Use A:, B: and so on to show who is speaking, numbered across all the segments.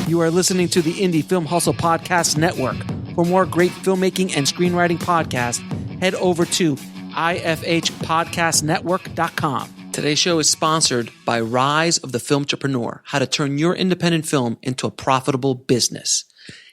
A: You are listening to the Indie Film Hustle Podcast Network. For more great filmmaking and screenwriting podcasts, head over to ifhpodcastnetwork.com. Today's show is sponsored by Rise of the Filmtrepreneur, how to turn your independent film into a profitable business.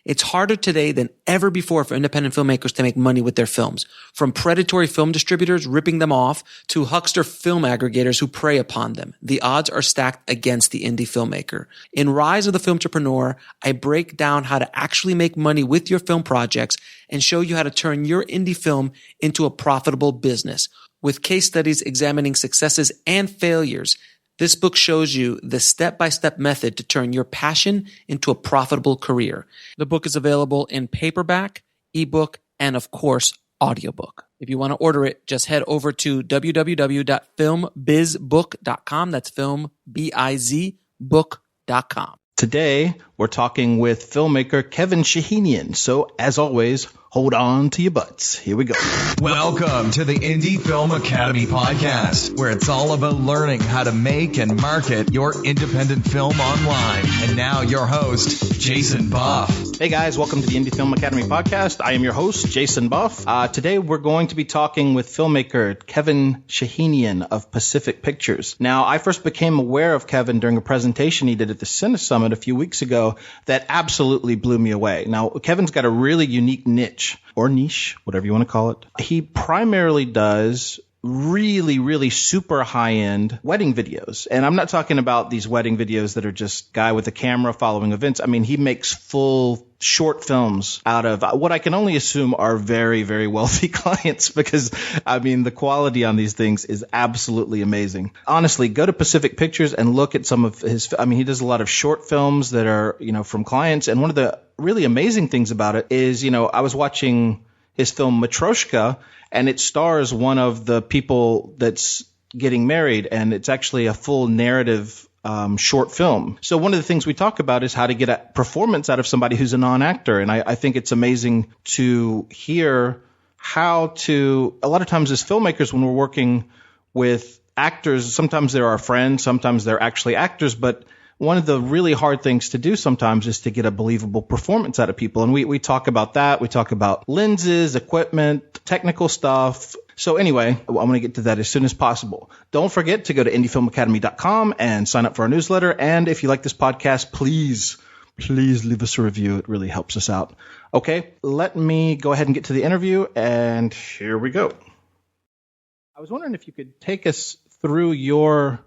A: It's harder today than ever before for independent filmmakers to make money with their films. From predatory film distributors ripping them off to huckster film aggregators who prey upon them, the odds are stacked against the indie filmmaker. In Rise of the Filmtrepreneur, I break down how to actually make money with your film projects and show you how to turn your indie film into a profitable business. With case studies examining successes and failures, this book shows you the step-by-step method to turn your passion into a profitable career. The book is available in paperback, ebook, and of course, audiobook. If you want to order it, just head over to www.filmbizbook.com. That's filmbizbook.com.
B: Today, we're talking with filmmaker Kevin Shahinian. So, as always, hold on to your butts. Here we go.
C: Welcome to the Indie Film Academy podcast, where it's all about learning how to make and market your independent film online. And now your host, Jason Buff.
B: Hey guys, welcome to the Indie Film Academy podcast. I am your host, Jason Buff. Today, we're going to be talking with filmmaker Kevin Shahinian of Pacific Pictures. Now, I first became aware of Kevin during a presentation he did at the Cinesummit a few weeks ago that absolutely blew me away. Now, Kevin's got a really unique niche, or niche, whatever you want to call it. He primarily does really super high-end wedding videos. And I'm not talking about these wedding videos that are just guy with a camera following events. I mean, he makes full short films out of what I can only assume are very wealthy clients, because, I mean, the quality on these things is absolutely amazing. Honestly, go to Pacific Pictures and look at some of his, I mean, he does a lot of short films that are, from clients. And one of the really amazing things about it is, I was watching his film Matroshka, and it stars one of the people that's getting married, and it's actually a full narrative short film. So one of the things we talk about is how to get a performance out of somebody who's a non-actor. And I think it's amazing to hear how to, a lot of times as filmmakers, when we're working with actors, sometimes they're our friends, sometimes they're actually actors, but one of the really hard things to do sometimes is to get a believable performance out of people. And we talk about that. We talk about lenses, equipment, technical stuff. So anyway, I'm going to get to that as soon as possible. Don't forget to go to indiefilmacademy.com and sign up for our newsletter. And if you like this podcast, please leave us a review. It really helps us out. Okay, let me go ahead and get to the interview. And here we go. I was wondering if you could take us through your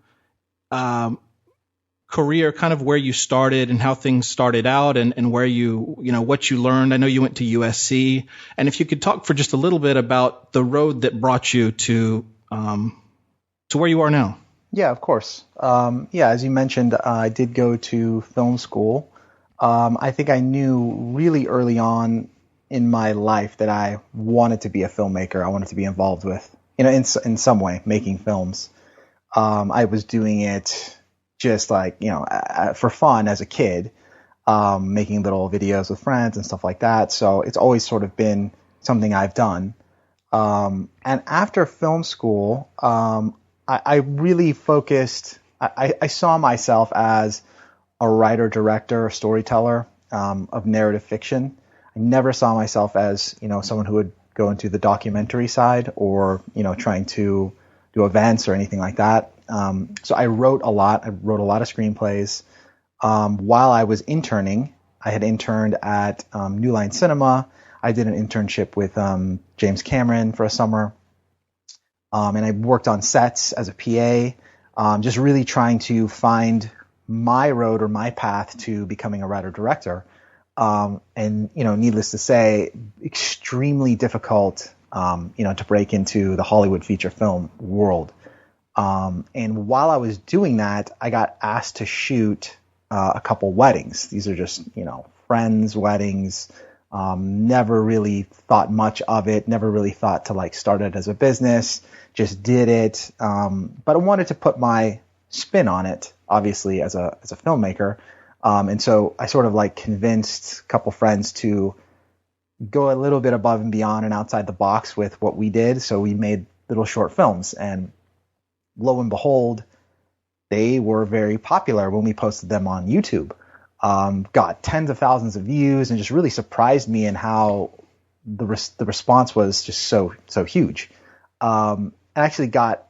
B: career, kind of where you started and how things started out, and where what you learned. I know you went to USC, and if you could talk for just a little bit about the road that brought you to where you are now.
D: Yeah, of course. As you mentioned, I did go to film school. I think I knew really early on in my life that I wanted to be a filmmaker. I wanted to be involved with, in some way, making films. I was doing it just like, for fun as a kid, making little videos with friends and stuff like that. So it's always sort of been something I've done. And after film school, I really focused, I saw myself as a writer, director, storyteller of narrative fiction. I never saw myself as, someone who would go into the documentary side or, trying to do events or anything like that. So I wrote a lot. I wrote a lot of screenplays. While I was interning, I had interned at New Line Cinema. I did an internship with James Cameron for a summer. And I worked on sets as a PA, just really trying to find my road or my path to becoming a writer-director. And, needless to say, extremely difficult, to break into the Hollywood feature film world. And while I was doing that, I got asked to shoot a couple weddings. These are just, friends' weddings. Never really thought much of it. Never really thought to start it as a business. Just did it. But I wanted to put my spin on it, obviously, as a filmmaker. And so I sort of convinced a couple friends to go a little bit above and beyond and outside the box with what we did. So we made little short films, and lo and behold, they were very popular when we posted them on YouTube. got tens of thousands of views, and just really surprised me in how the response was just so huge. I actually got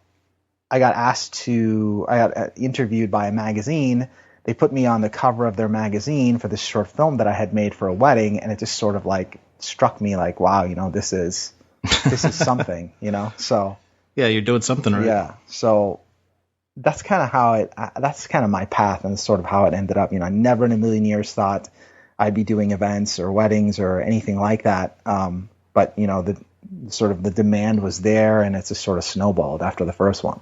D: interviewed by a magazine. They put me on the cover of their magazine for this short film that I had made for a wedding, and it just sort of like struck me like, wow, this is something, So
B: yeah, you're doing something right.
D: Yeah, so that's kind of that's kind of my path, and sort of how it ended up. I never in a million years thought I'd be doing events or weddings or anything like that. But the demand was there, and it's just sort of snowballed after the first one.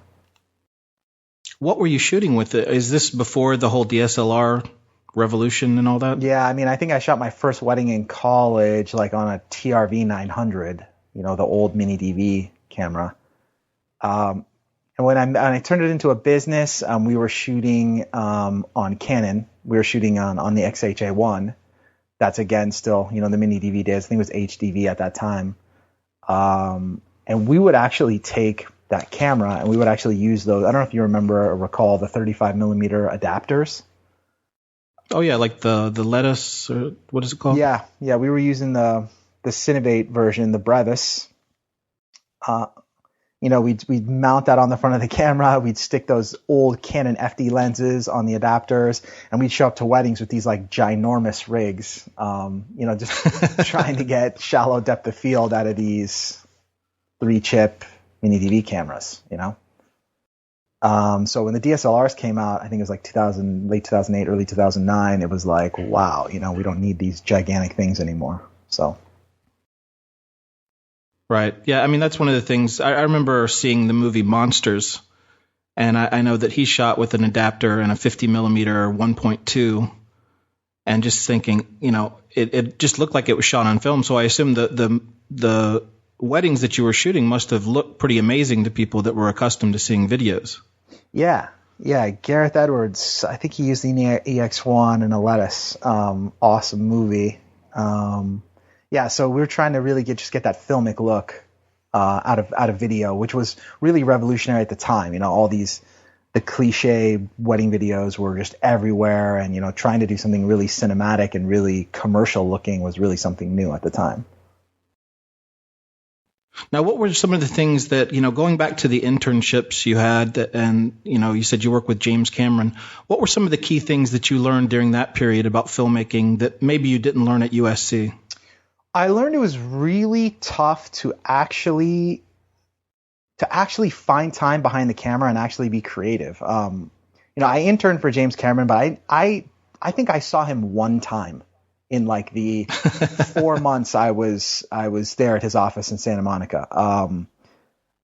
B: What were you shooting with it? Is this before the whole DSLR revolution and all that?
D: Yeah, I think I shot my first wedding in college, like on a TRV 900, the old mini DV camera. And when I turned it into a business, we were shooting on Canon. We were shooting on the XHA1. That's again still, the mini DV days. I think it was HDV at that time. And we would actually take that camera and we would actually use those. I don't know if you remember or recall the 35 millimeter adapters.
B: Oh yeah, like the lettuce, or what is it called?
D: Yeah. We were using the Cinebate version, the Brevis. We'd mount that on the front of the camera. We'd stick those old Canon FD lenses on the adapters, and we'd show up to weddings with these like ginormous rigs. Just trying to get shallow depth of field out of these 3-chip mini DV cameras. So when the DSLRs came out, I think it was like late 2008, early 2009. It was like, wow, we don't need these gigantic things anymore. So.
B: Right. Yeah. That's one of the things. I remember seeing the movie Monsters, and I know that he shot with an adapter and a 50 millimeter 1.2, and just thinking, it just looked like it was shot on film. So I assume the weddings that you were shooting must have looked pretty amazing to people that were accustomed to seeing videos.
D: Yeah. Gareth Edwards, I think he used the EX1 and a lettuce. Awesome movie. Yeah, so we were trying to really get that filmic look out of video, which was really revolutionary at the time. All the cliche wedding videos were just everywhere, and trying to do something really cinematic and really commercial looking was really something new at the time.
B: Now, what were some of the things that, going back to the internships you had, and you said you worked with James Cameron, what were some of the key things that you learned during that period about filmmaking that maybe you didn't learn at USC?
D: I learned it was really tough to actually find time behind the camera and actually be creative. I interned for James Cameron, but I think I saw him one time in like the 4 months I was there at his office in Santa Monica.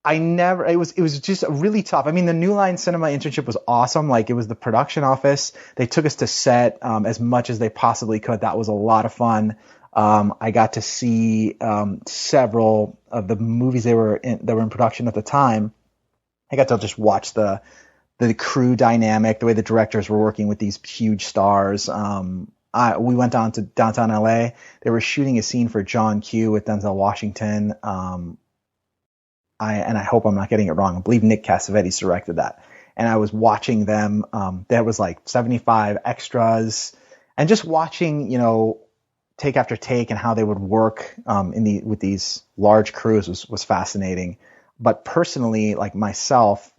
D: It was just really tough. The New Line Cinema internship was awesome. Like, it was the production office. They took us to set as much as they possibly could. That was a lot of fun. I got to see several of the movies that were in production at the time. I got to just watch the crew dynamic, the way the directors were working with these huge stars. We went down to downtown LA. They were shooting a scene for John Q with Denzel Washington. I hope I'm not getting it wrong. I believe Nick Cassavetes directed that. And I was watching them. There was like 75 extras, and just watching, take after take and how they would work with these large crews was fascinating. But personally, like myself,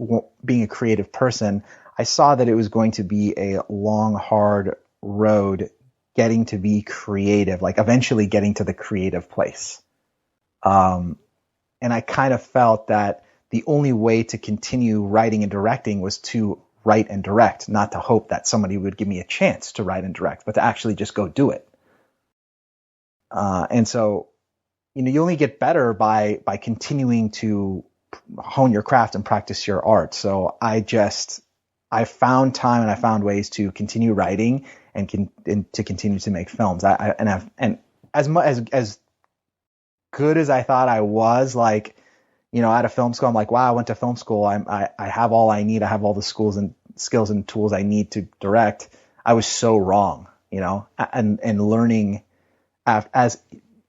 D: being a creative person, I saw that it was going to be a long, hard road getting to be creative, like eventually getting to the creative place. And I kind of felt that the only way to continue writing and directing was to write and direct, not to hope that somebody would give me a chance to write and direct, but to actually just go do it. And so, you only get better by continuing to hone your craft and practice your art. So I found time and I found ways to continue writing and to continue to make films. And as good as I thought I was, like, out of film school, I'm like, wow, I went to film school. I have all I need. I have all the skills and tools I need to direct. I was so wrong, and learning. As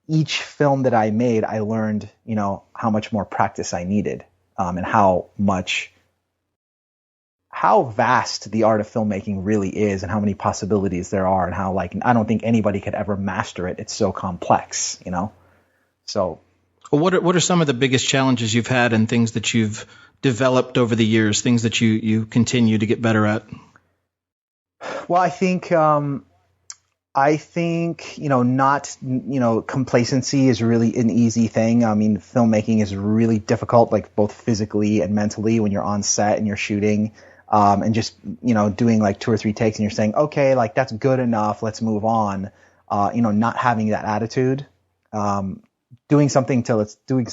D: each film that I made, I learned, how much more practice I needed, and how how vast the art of filmmaking really is and how many possibilities there are and how, like, I don't think anybody could ever master it. It's so complex, you know? So.
B: Well, what are some of the biggest challenges you've had and things that you've developed over the years, things that you continue to get better at?
D: Well, I think, complacency is really an easy thing. I mean, filmmaking is really difficult, like both physically and mentally when you're on set and you're shooting, and just, doing like 2 or 3 takes and you're saying, okay, like that's good enough, let's move on. Not having that attitude, doing something till it's to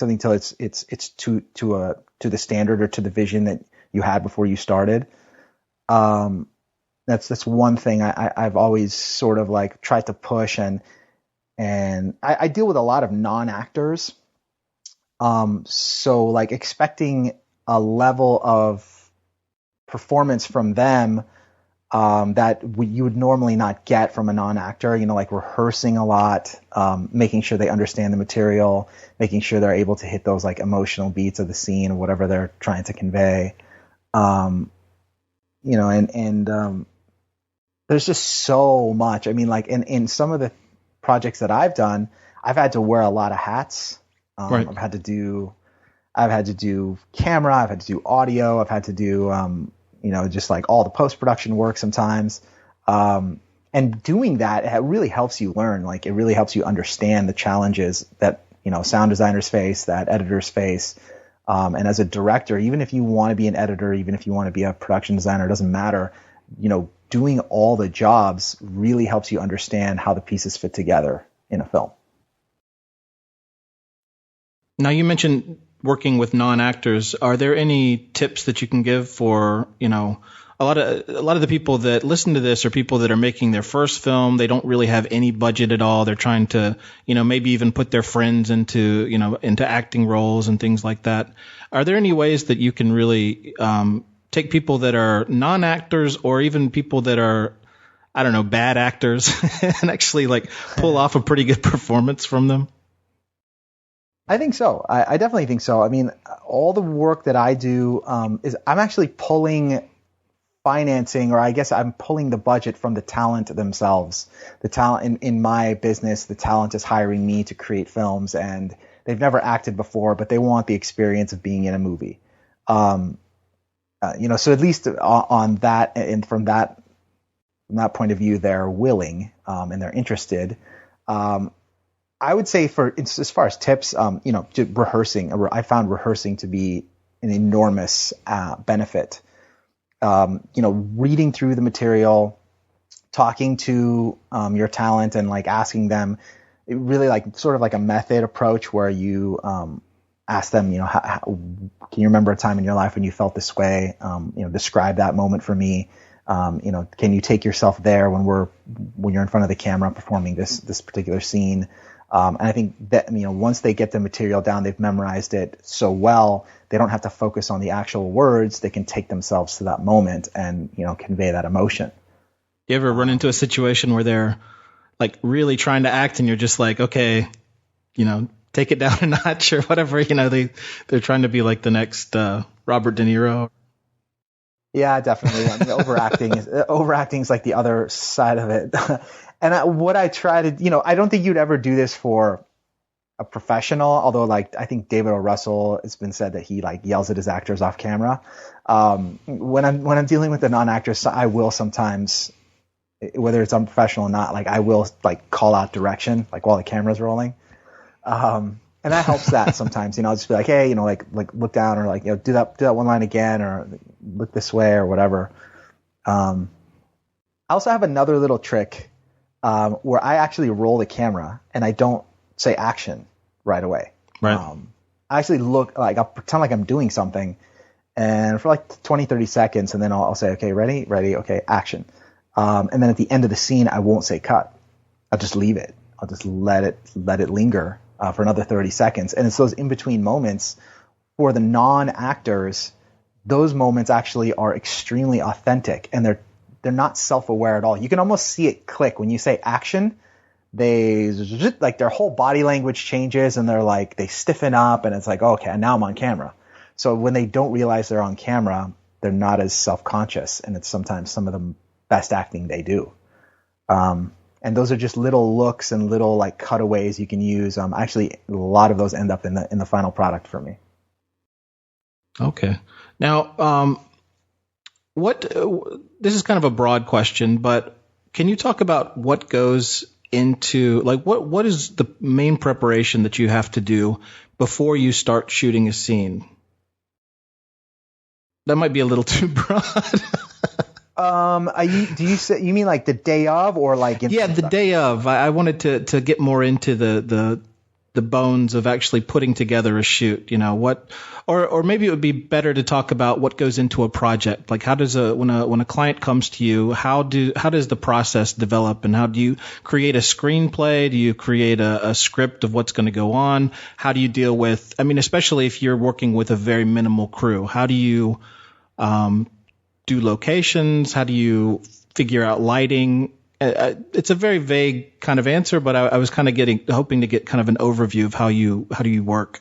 D: the standard or to the vision that you had before you started. That's one thing I've always sort of like tried to push, and I deal with a lot of non-actors. So like expecting a level of performance from them that you would normally not get from a non-actor, like rehearsing a lot, making sure they understand the material, making sure they're able to hit those like emotional beats of the scene or whatever they're trying to convey. There's just so much. I mean, like in some of the projects that I've done, I've had to wear a lot of hats.
B: Right.
D: I've had to do camera, I've had to do audio, I've had to do, just like all the post-production work sometimes. And doing that, it really helps you learn. Like it really helps you understand the challenges that, sound designers face, that editors face. And as a director, even if you want to be an editor, even if you want to be a production designer, it doesn't matter, doing all the jobs really helps you understand how the pieces fit together in a film.
B: Now, you mentioned working with non-actors. Are there any tips that you can give for, a lot of the people that listen to this are people that are making their first film. They don't really have any budget at all. They're trying to, maybe even put their friends into acting roles and things like that. Are there any ways that you can really, take people that are non-actors or even people that are, I don't know, bad actors and actually like pull off a pretty good performance from them?
D: I think so. I definitely think so. I mean, all the work that I do is I'm actually pulling financing, or I guess I'm pulling the budget from the talent themselves. The talent in my business, the talent is hiring me to create films, and they've never acted before, but they want the experience of being in a movie. So at least on that, and from that point of view, they're willing and they're interested. I would say as far as tips, rehearsing. I found rehearsing to be an enormous benefit. Reading through the material, talking to your talent, and like asking them, it really like sort of like a method approach where you ask them, can you remember a time in your life when you felt this way? Describe that moment for me. Can you take yourself there when you're in front of the camera performing this particular scene? And I think that, once they get the material down, they've memorized it so well, they don't have to focus on the actual words. They can take themselves to that moment and, convey that emotion.
B: You ever run into a situation where they're like really trying to act and you're just like, okay, take it down a notch or whatever, they're trying to be like the next Robert De Niro?
D: Yeah, definitely. I mean, overacting is like the other side of it. And what I try to, I don't think you'd ever do this for a professional, although like I think David O. Russell, it's been said that he like yells at his actors off camera. When I'm dealing with the non-actors, I will sometimes, whether it's unprofessional or not, like I will like call out direction, like while the camera's rolling. And that helps that sometimes, I'll just be like, hey, like look down, or like, do that one line again, or look this way or whatever. I also have another little trick, where I actually roll the camera and I don't say action right away.
B: Right.
D: I actually I'll pretend like I'm doing something, and for like 20, 30 seconds, and then I'll say, okay, ready, okay, action. And then at the end of the scene, I won't say cut. I'll just leave it. I'll just let it linger for another 30 seconds. And it's those in-between moments for the non-actors, those moments actually are extremely authentic, and they're not self-aware at all. You can almost see it click when you say action. They like their whole body language changes, and they're like they stiffen up, and it's like, okay, now I'm on camera. So when they don't realize they're on camera, they're not as self-conscious, and it's sometimes some of the best acting they do. And those are just little looks and little like cutaways you can use. Actually, a lot of those end up in the final product for me.
B: Okay. Now, this is kind of a broad question, but can you talk about what goes into, like, what is the main preparation that you have to do before you start shooting a scene? That might be a little too broad.
D: You mean like the day of, or like
B: the day of? I wanted to get more into the bones of actually putting together a shoot. You know what, or maybe it would be better to talk about what goes into a project. Like, how does when a client comes to you, how does the process develop, and how do you create a screenplay? Do you create a script of what's going to go on? How do you deal with? I mean, especially if you're working with a very minimal crew, how do you do locations? How do you figure out lighting? It's a very vague kind of answer, but I was kind of hoping to get kind of an overview of how do you work.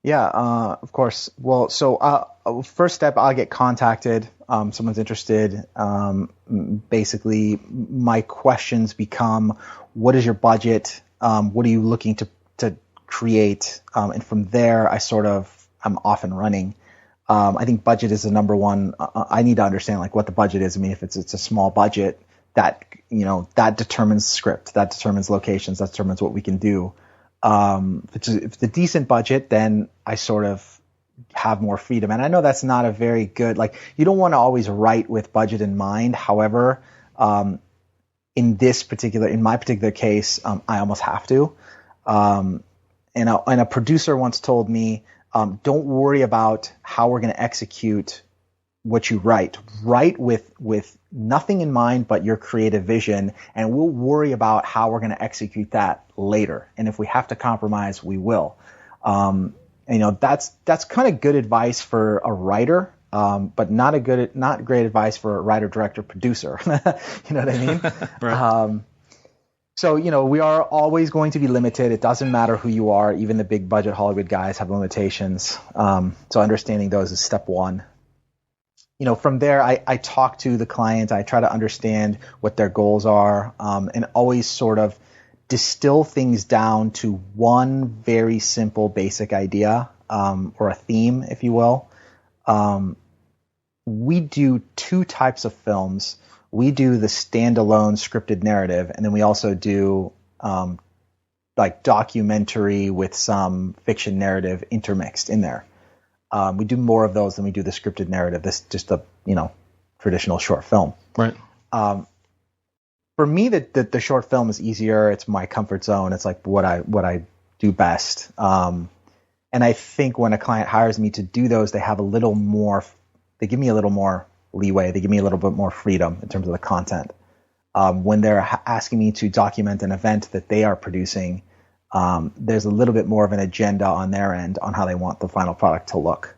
D: Yeah, of course. Well, so first step, I'll get contacted. Someone's interested. Basically, my questions become, what is your budget? What are you looking to create? And from there, I'm off and running. I think budget is the number one. I need to understand like what the budget is. I mean, if it's a small budget, that determines script, that determines locations, that determines what we can do. If it's a decent budget, then I sort of have more freedom. And I know that's not a very good, like, you don't want to always write with budget in mind. However, in my particular case, I almost have to. And a producer once told me, don't worry about how we're going to execute what you write. Write with nothing in mind but your creative vision, and we'll worry about how we're going to execute that later. And if we have to compromise, we will. That's kind of good advice for a writer, but not great advice for a writer, director, producer. You know what I mean?
B: Right.
D: So, we are always going to be limited. It doesn't matter who you are. Even the big budget Hollywood guys have limitations. So understanding those is step one. From there, I talk to the client. I try to understand what their goals are, and always sort of distill things down to one very simple, basic idea, or a theme, if you will. We do two types of films. We do the standalone scripted narrative, and then we also do like documentary with some fiction narrative intermixed in there. We do more of those than we do the scripted narrative. This is just a traditional short film.
B: Right.
D: For me, the short film is easier. It's my comfort zone. It's like what I do best. And I think when a client hires me to do those, they have a little more. They give me a little more leeway. They give me a little bit more freedom in terms of the content. When they're asking me to document an event that they are producing, there's a little bit more of an agenda on their end on how they want the final product to look.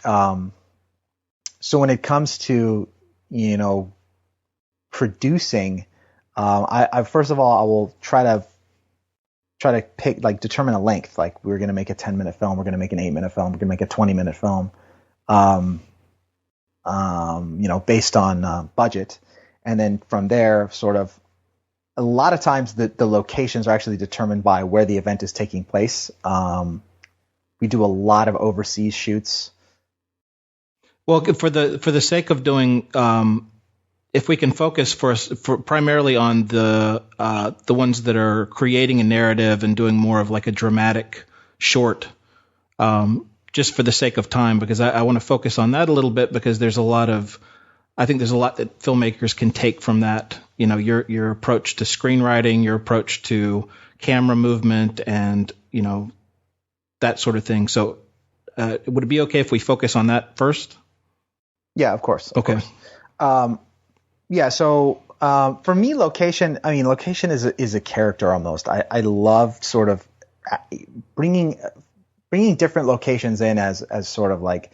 D: So when it comes to, producing, I first of all, I will try to pick, like, determine a length. Like, we're going to make a 10-minute film. We're going to make an 8-minute film. We're going to make a 20-minute film. Based on budget. And then from there, sort of, a lot of times the locations are actually determined by where the event is taking place. We do a lot of overseas shoots.
B: Well, for the sake of doing, if we can focus for primarily on the ones that are creating a narrative and doing more of like a dramatic short, just for the sake of time, because I want to focus on that a little bit, because I think there's a lot that filmmakers can take from that. Your approach to screenwriting, your approach to camera movement, and that sort of thing. So, would it be okay if we focus on that first?
D: Yeah, of course.
B: Okay.
D: So for me, location is a character almost. I love sort of bringing different locations in as sort of like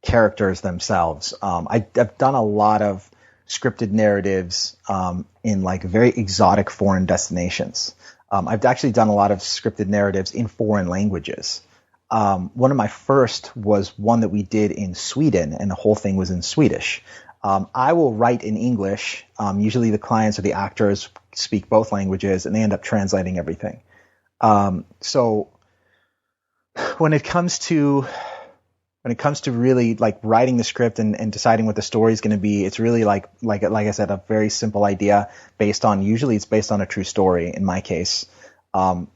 D: characters themselves. I've done a lot of scripted narratives in like very exotic foreign destinations. I've actually done a lot of scripted narratives in foreign languages. One of my first was one that we did in Sweden, and the whole thing was in Swedish. I will write in English. Usually the clients or the actors speak both languages, and they end up translating everything. So when it comes to really like writing the script and deciding what the story is going to be, it's really like I said, a very simple idea usually it's based on a true story in my case. And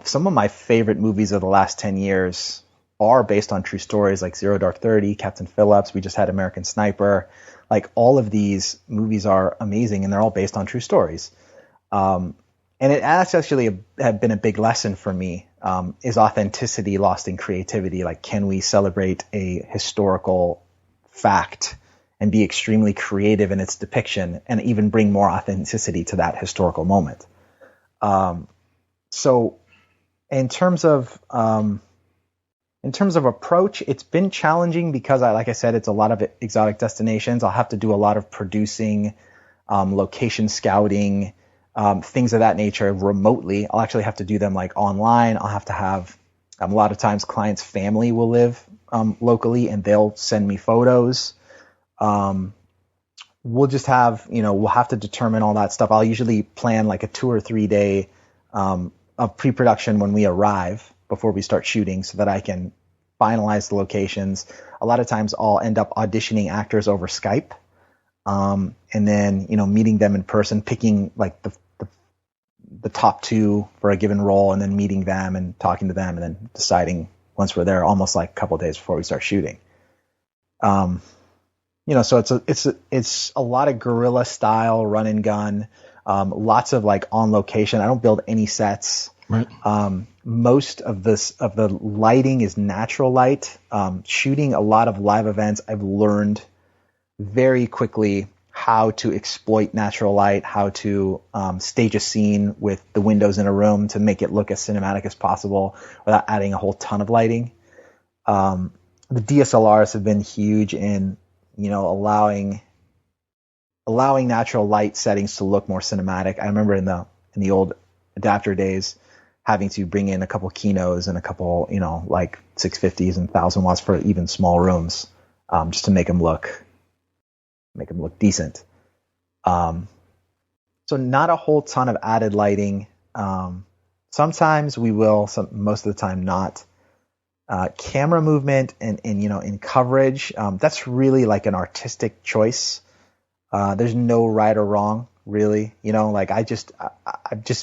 D: some of my favorite movies of the last 10 years are based on true stories, like Zero Dark 30, Captain Phillips. We just had American Sniper. Like, all of these movies are amazing, and they're all based on true stories. And that's actually have been a big lesson for me. Is authenticity lost in creativity? Like, can we celebrate a historical fact and be extremely creative in its depiction, and even bring more authenticity to that historical moment? So in terms of approach, it's been challenging because like I said, it's a lot of exotic destinations. I'll have to do a lot of producing, location scouting, things of that nature remotely. I'll actually have to do them like online. I'll have to have, a lot of times clients' family will live, locally, and they'll send me photos. We'll just have, we'll have to determine all that stuff. I'll usually plan like a 2 or 3 day, of pre-production when we arrive before we start shooting, so that I can finalize the locations. A lot of times I'll end up auditioning actors over Skype, and then, meeting them in person, picking like the top 2 for a given role, and then meeting them and talking to them, and then deciding once we're there, almost like a couple of days before we start shooting. So it's a lot of guerrilla style, run and gun, lots of like on location. I don't build any sets.
B: Right.
D: Most of the lighting is natural light. Shooting a lot of live events, I've learned very quickly how to exploit natural light, how to stage a scene with the windows in a room to make it look as cinematic as possible without adding a whole ton of lighting. The DSLRs have been huge in, allowing natural light settings to look more cinematic. I remember in the old adapter days having to bring in a couple Kinos and a couple, like 650s and 1000 watts for even small rooms, just to make them look decent. So not a whole ton of added lighting. Sometimes we will, most of the time not. Camera movement and in coverage, that's really like an artistic choice. There's no right or wrong, really. I've just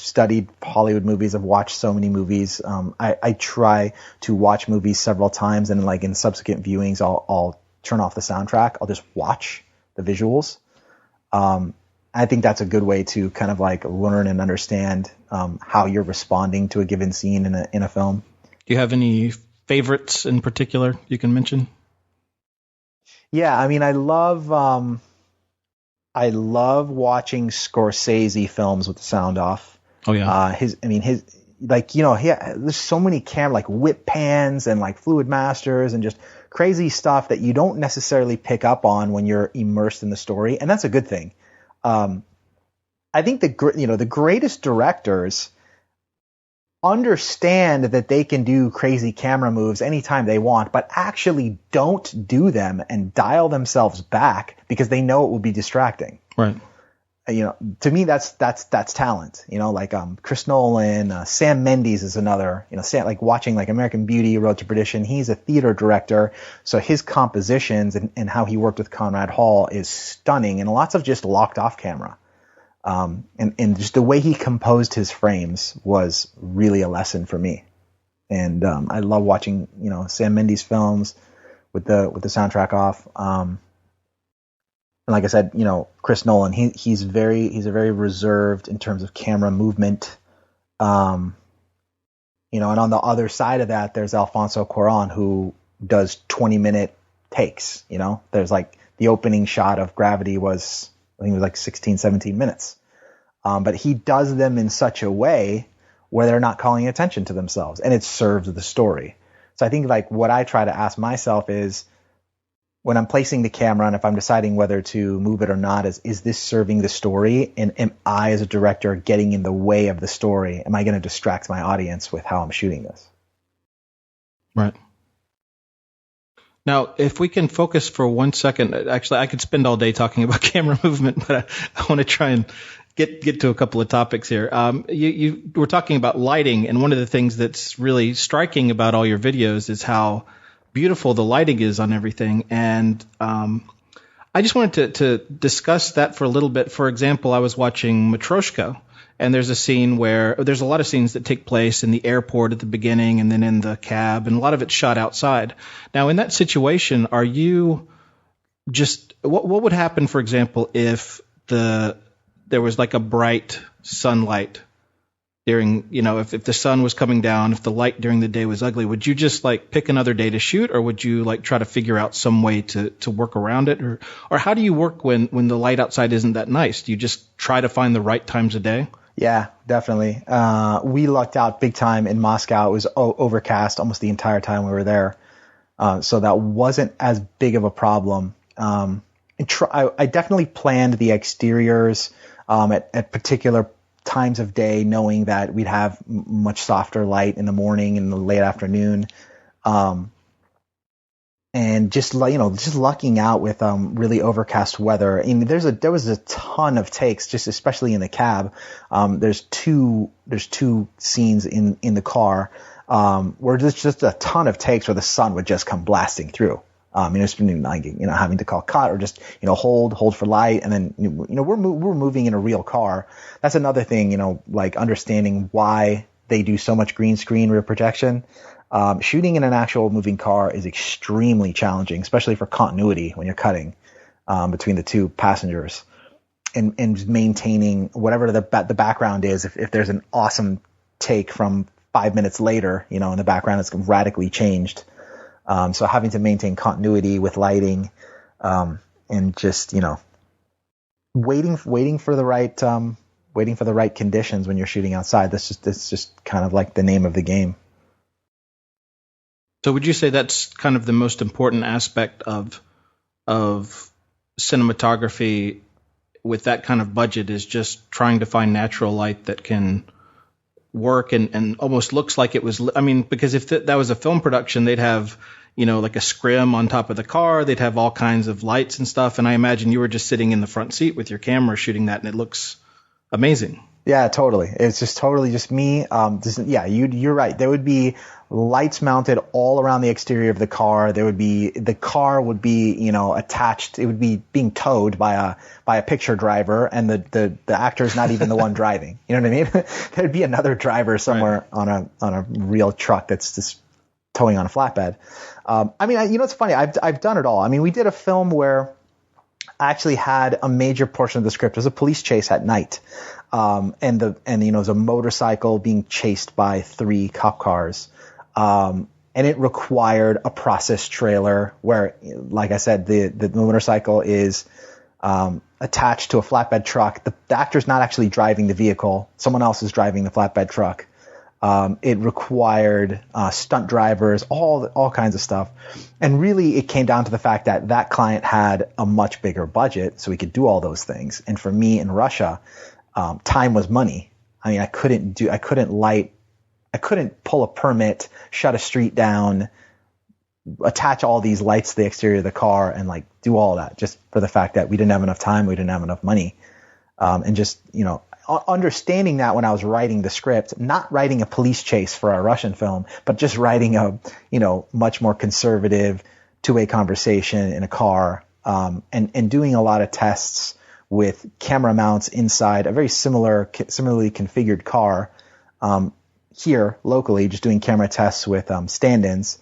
D: studied Hollywood movies. I've watched so many movies. I try to watch movies several times, and like in subsequent viewings, I'll turn off the soundtrack. I'll just watch the visuals. I think that's a good way to kind of like learn and understand how you're responding to a given scene in a film.
B: Do you have any favorites in particular you can mention?
D: Yeah, I mean, I love watching Scorsese films with the sound off.
B: Oh yeah.
D: There's so many like whip pans and like fluid masters and just crazy stuff that you don't necessarily pick up on when you're immersed in the story, and that's a good thing. I think the greatest directors understand that they can do crazy camera moves anytime they want, but actually don't do them and dial themselves back because they know it will be distracting.
B: Right.
D: To me, that's talent. Chris Nolan, Sam Mendes is another. Like watching like American Beauty, Road to Perdition. He's a theater director, so his compositions and how he worked with Conrad Hall is stunning, and lots of just locked off camera. And just the way he composed his frames was really a lesson for me. And I love watching Sam Mendes films with the soundtrack off. And like I said, Chris Nolan, he's a very reserved in terms of camera movement. And on the other side of that, there's Alfonso Cuarón, who does 20-minute takes. There's like the opening shot of Gravity was, I think it was like 16, 17 minutes. But he does them in such a way where they're not calling attention to themselves, and it serves the story. So I think like what I try to ask myself is, when I'm placing the camera and if I'm deciding whether to move it or not, is this serving the story? And am I, as a director, getting in the way of the story? Am I going to distract my audience with how I'm shooting this?
B: Right. Now, if we can focus for 1 second, actually, I could spend all day talking about camera movement, but I want to try and get to a couple of topics here. You were talking about lighting, and one of the things that's really striking about all your videos is how beautiful the lighting is on everything. And I just wanted to discuss that for a little bit. For example, I was watching Matroshka, and there's a scene where there's a lot of scenes that take place in the airport at the beginning and then in the cab, and a lot of it's shot outside. Now, in that situation, are you just what would happen, for example, if there was like a bright sunlight during, if the sun was coming down, if the light during the day was ugly, would you just like pick another day to shoot, or would you like try to figure out some way to work around it? Or how do you work when the light outside isn't that nice? Do you just try to find the right times of day?
D: Yeah, definitely. We lucked out big time in Moscow. It was overcast almost the entire time we were there. So that wasn't as big of a problem. I definitely planned the exteriors at particular times of day, knowing that we'd have much softer light in the morning and the late afternoon. And just lucking out with really overcast weather. I mean, there was a ton of takes, just especially in the cab. There's two scenes in the car where there's just a ton of takes where the sun would just come blasting through. It's been like having to call cut or just hold for light, and then we're moving in a real car. That's another thing, like understanding why they do so much green screen rear projection. Shooting in an actual moving car is extremely challenging, especially for continuity when you're cutting between the two passengers, and maintaining whatever the background is. If there's an awesome take from 5 minutes later, in the background it's radically changed. So having to maintain continuity with lighting, and just waiting for the right conditions when you're shooting outside. That's just kind of like the name of the game.
B: So would you say that's kind of the most important aspect of cinematography with that kind of budget, is just trying to find natural light that can work and almost looks like it was, because if that was a film production, they'd have, like a scrim on top of the car, they'd have all kinds of lights and stuff. And I imagine you were just sitting in the front seat with your camera shooting that, and it looks amazing.
D: Yeah, totally. It's just totally just me. You're right. There would be lights mounted all around the exterior of the car. The car would be, attached. It would be being towed by a picture driver, and the actor is not even the one driving. You know what I mean? There'd be another driver somewhere right on a real truck that's just towing on a flatbed. It's funny. I've done it all. We did a film where I actually had a major portion of the script. It was a police chase at night. And it was a motorcycle being chased by 3 cop cars. And it required a process trailer where, like I said, the motorcycle is attached to a flatbed truck. The actor's not actually driving the vehicle. Someone else is driving the flatbed truck. It required stunt drivers, all kinds of stuff. And really, it came down to the fact that client had a much bigger budget, so he could do all those things. And for me in Russia, time was money. I couldn't pull a permit, shut a street down, attach all these lights to the exterior of the car, and do all that just for the fact that we didn't have enough time, we didn't have enough money. And just, understanding that when I was writing the script, not writing a police chase for a Russian film, but just writing a, much more conservative two-way conversation in a car, and doing a lot of tests with camera mounts inside a very similarly configured car, here locally, just doing camera tests with stand-ins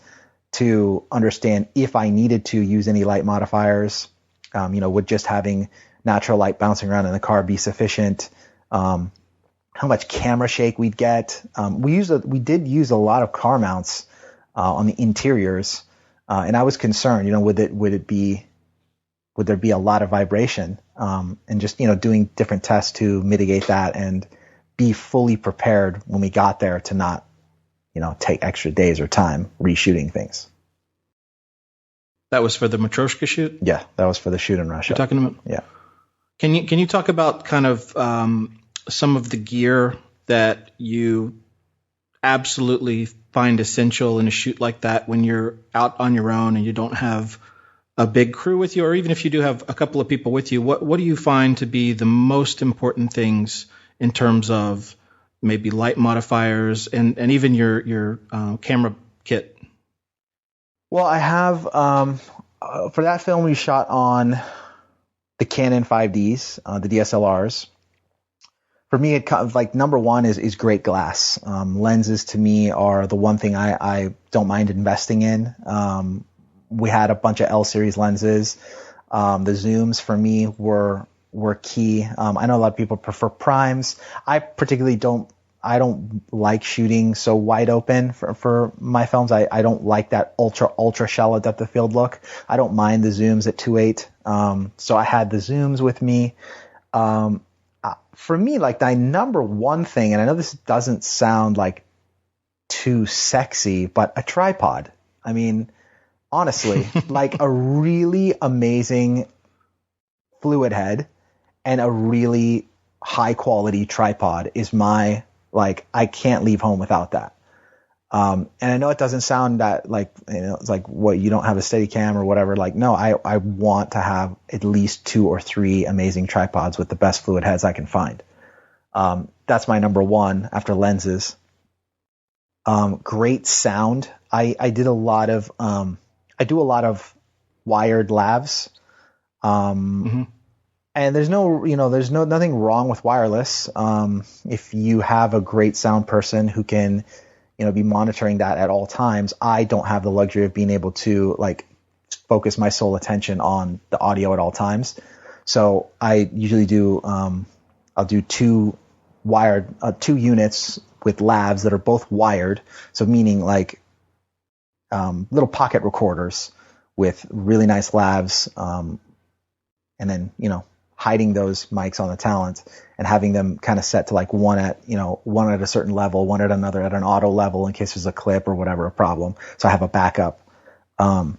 D: to understand if I needed to use any light modifiers. Would just having natural light bouncing around in the car be sufficient? How much camera shake we'd get. We did use a lot of car mounts on the interiors, and I was concerned. Would there be a lot of vibration? And just doing different tests to mitigate that and be fully prepared when we got there to not take extra days or time reshooting things.
B: That was for the Matroshka shoot?
D: Yeah, that was for the shoot in Russia.
B: You're talking about?
D: Yeah.
B: Can you talk about kind of some of the gear that you absolutely find essential in a shoot like that when you're out on your own and you don't have a big crew with you, or even if you do have a couple of people with you, what do you find to be the most important things in terms of maybe light modifiers and even your camera kit?
D: Well, I have for that film we shot on the Canon 5Ds, the DSLRs. For me, like number one is great glass. Lenses to me are the one thing I don't mind investing in. We had a bunch of L series lenses. The zooms for me were key. I know a lot of people prefer primes. I particularly don't like shooting so wide open for my films. I don't like that ultra shallow depth of field look. I don't mind the zooms at 2.8. So I had the zooms with me. For me, like my number one thing, and I know this doesn't sound like too sexy, but a tripod. I mean, honestly, like a really amazing fluid head and a really high quality tripod is my, like, I can't leave home without that. And I know it doesn't sound that like, it's like what, you don't have a Steadicam or whatever. Like, no, I want to have at least 2 or 3 amazing tripods with the best fluid heads I can find. That's my number one after lenses. Great sound. I do a lot of wired lavs. And there's nothing wrong with wireless. If you have a great sound person who can, be monitoring that at all times. I don't have the luxury of being able to like focus my sole attention on the audio at all times. So I usually do, I'll do 2 units with lavs that are both wired. So meaning like, little pocket recorders with really nice lavs, and then, hiding those mics on the talent and having them kind of set to like one at a certain level, one at another at an auto level in case there's a clip or whatever, a problem. So I have a backup. And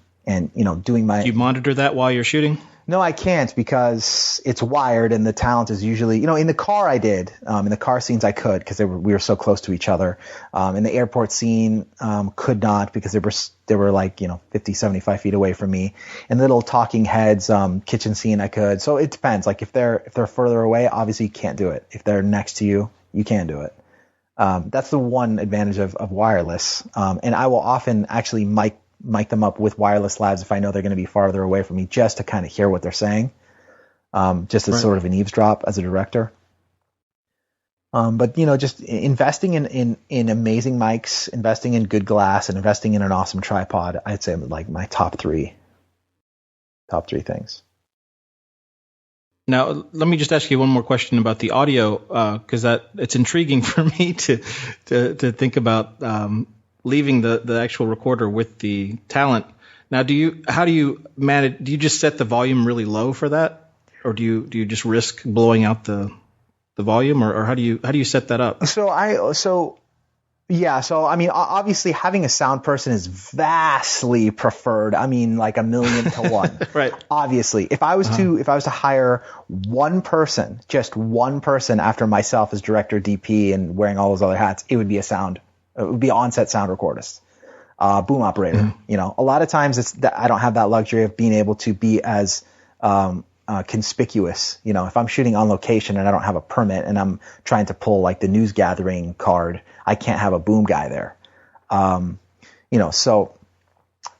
D: doing my...
B: Do you monitor that while you're shooting?
D: No, I can't because it's wired and the talent is usually, in the car I did. In the car scenes I could because we were so close to each other. In the airport scene, could not because they were like, 50, 75 feet away from me. In the little talking heads, kitchen scene I could. So it depends. Like if they're further away, obviously you can't do it. If they're next to you, you can do it. That's the one advantage of wireless. And I will often actually mic them up with wireless lavs if I know they're going to be farther away from me, just to kind of hear what they're saying, just as sort of an eavesdrop as a director. But just investing in amazing mics, investing in good glass, and investing in an awesome tripod, I'd say like my top three things.
B: Now, let me just ask you one more question about the audio, because it's intriguing for me to think about leaving the actual recorder with the talent. Now, how do you manage? Do you just set the volume really low for that, or do you just risk blowing out the volume, or how do you set that up?
D: So I mean, obviously having a sound person is vastly preferred. I mean, like 1,000,000 to 1.
B: Right.
D: Obviously, if I was to hire just one person after myself as director, DP, and wearing all those other hats, it would be on-set sound recordist, boom operator. A lot of times it's that I don't have that luxury of being able to be as conspicuous. If I'm shooting on location and I don't have a permit and I'm trying to pull like the news gathering card, I can't have a boom guy there. So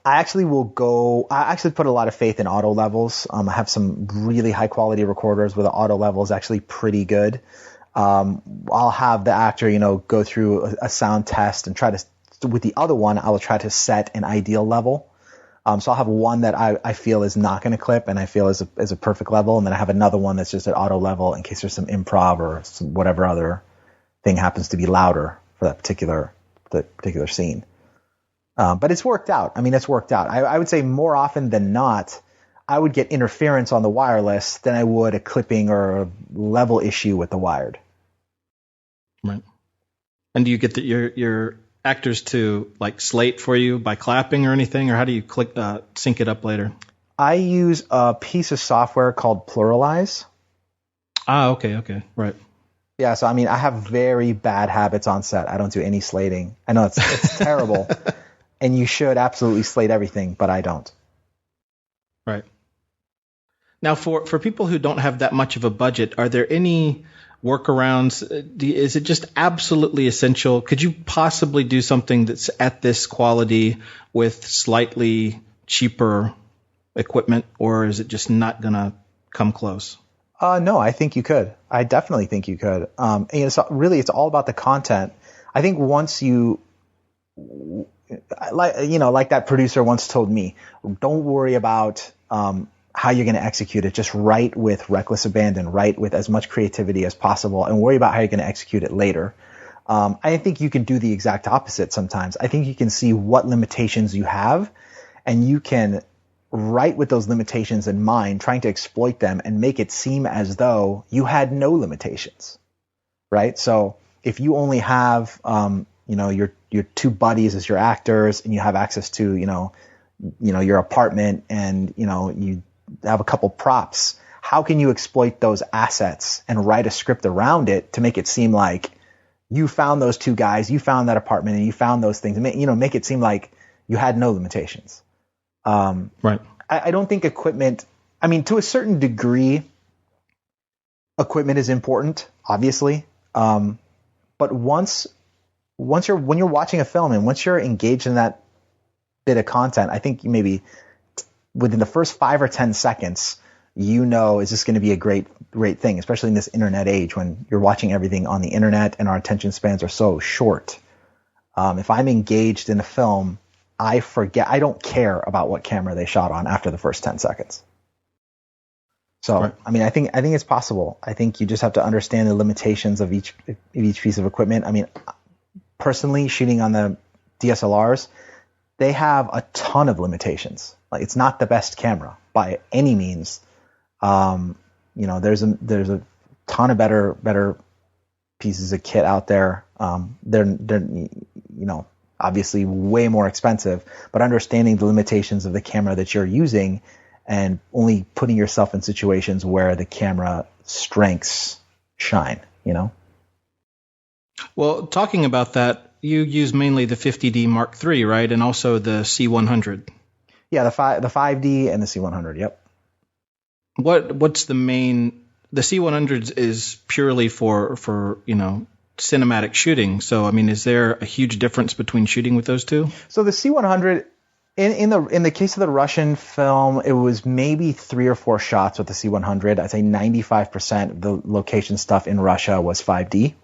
D: I actually put a lot of faith in auto levels. I have some really high quality recorders where the auto level is actually pretty good. I'll have the actor, go through a sound test and with the other one, I will try to set an ideal level. So I'll have one that I feel is not going to clip and I feel is a perfect level. And then I have another one that's just at auto level in case there's some improv or some whatever other thing happens to be louder for that particular scene. But it's worked out. I mean, it's worked out. I would say more often than not, I would get interference on the wireless than I would a clipping or a level issue with the wired.
B: Right. And do you get your actors to like slate for you by clapping or anything, or how do you sync it up later?
D: I use a piece of software called Pluralize.
B: Okay, right.
D: Yeah, so I mean, I have very bad habits on set. I don't do any slating. I know it's terrible, and you should absolutely slate everything, but I don't.
B: Right. Now, for people who don't have that much of a budget, are there any workarounds? Is it just absolutely essential? Could you possibly do something that's at this quality with slightly cheaper equipment, or is it just not going to come close?
D: No, I think you could. I definitely think you could. And it's all about the content. I think once you, like that producer once told me, don't worry about how you're going to execute it. Just write with reckless abandon, write with as much creativity as possible, and worry about how you're going to execute it later. I think you can do the exact opposite sometimes. I think you can see what limitations you have, and you can write with those limitations in mind, trying to exploit them and make it seem as though you had no limitations, right? So if you only have, your two buddies as your actors, and you have access to, your apartment, and, you have a couple props, how can you exploit those assets and write a script around it to make it seem like you found those two guys, you found that apartment, and you found those things, and make it seem like you had no limitations.
B: Right.
D: I don't think equipment, to a certain degree, equipment is important, obviously. But when you're watching a film and once you're engaged in that bit of content, I think maybe within the first 5 or 10 seconds, is this going to be a great thing, especially in this internet age when you're watching everything on the internet and our attention spans are so short. If I'm engaged in a film, I don't care about what camera they shot on after the first 10 seconds. So, right. I think it's possible. I think you just have to understand the limitations of each piece of equipment. Personally, shooting on the DSLRs, they have a ton of limitations. Like, it's not the best camera by any means. There's a ton of better pieces of kit out there. They're obviously way more expensive, but understanding the limitations of the camera that you're using and only putting yourself in situations where the camera strengths shine,
B: Well, talking about that, you use mainly the 50D Mark III, right? And also the C100.
D: Yeah, the 5D and the C100, yep.
B: What's the C100 is purely for cinematic shooting. So, is there a huge difference between shooting with those two?
D: So the C100, in the case of the Russian film, it was maybe 3 or 4 shots with the C100. I'd say 95% of the location stuff in Russia was 5D.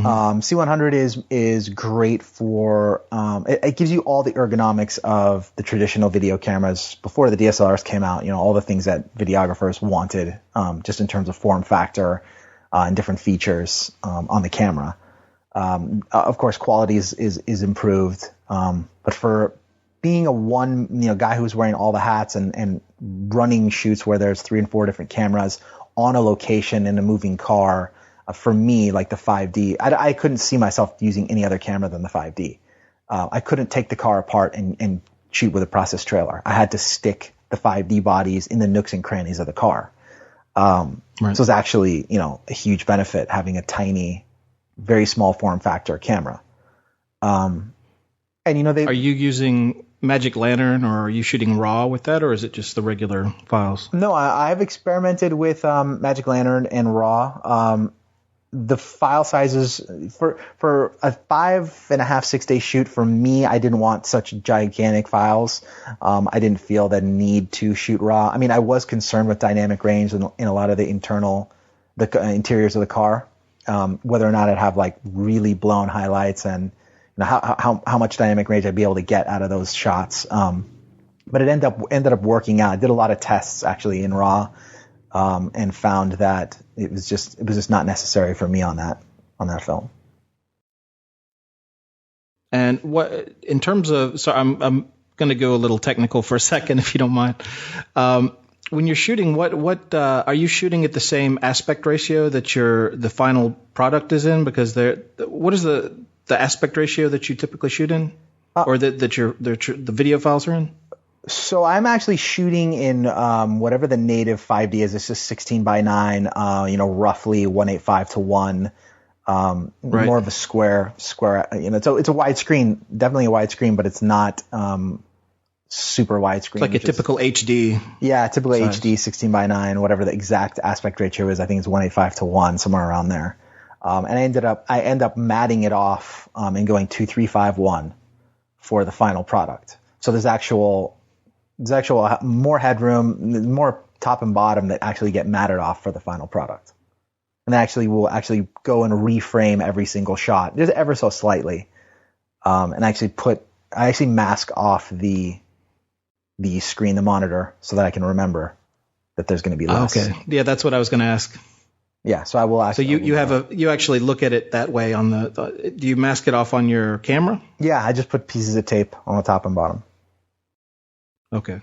D: Mm-hmm. C100 is great for it gives you all the ergonomics of the traditional video cameras before the DSLRs came out. All the things that videographers wanted, just in terms of form factor. And different features on the camera. Of course, quality is improved. But for being a guy who's wearing all the hats and running shoots where there's 3 and 4 different cameras on a location in a moving car, for me, like the 5D, I couldn't see myself using any other camera than the 5D. I couldn't take the car apart and shoot with a process trailer. I had to stick the 5D bodies in the nooks and crannies of the car. Right. So it's actually, a huge benefit having a tiny, very small form factor camera. Are
B: you using Magic Lantern, or are you shooting RAW with that, or is it just the regular files?
D: No, I've experimented with Magic Lantern and RAW. The file sizes for a 5.5, 6 day shoot, for me, I didn't want such gigantic files. I didn't feel the need to shoot RAW. I was concerned with dynamic range in a lot of the interiors of the car, whether or not I'd have like really blown highlights and how much dynamic range I'd be able to get out of those shots. But it ended up working out. I did a lot of tests actually in RAW. And found that it was just not necessary for me on that film.
B: And what, in terms of, so I'm going to go a little technical for a second, if you don't mind. When you're shooting, what are you shooting at the same aspect ratio that the final product is in? Because what is the aspect ratio that you typically shoot in, or that the video files are in?
D: So I'm actually shooting in whatever the native 5D is. It's just 16:9, roughly 1:8:5:1.
B: Right.
D: More of a square. So it's a widescreen, definitely a widescreen, but it's not super widescreen.
B: It's like a typical HD.
D: Yeah, typical
B: size.
D: HD 16:9, whatever the exact aspect ratio is. I think it's 1:8:5:1, somewhere around there. And I end up matting it off and going 2:3:5:1 for the final product. So there's actual more headroom, more top and bottom that actually get matted off for the final product. And we'll actually go and reframe every single shot, just ever so slightly, and I actually mask off the screen, the monitor, so that I can remember that there's going to be less.
B: Okay, yeah, that's what I was going to ask.
D: Yeah, so I will actually.
B: So you actually look at it that way on the. Do you mask it off on your camera?
D: Yeah, I just put pieces of tape on the top and bottom.
B: Okay.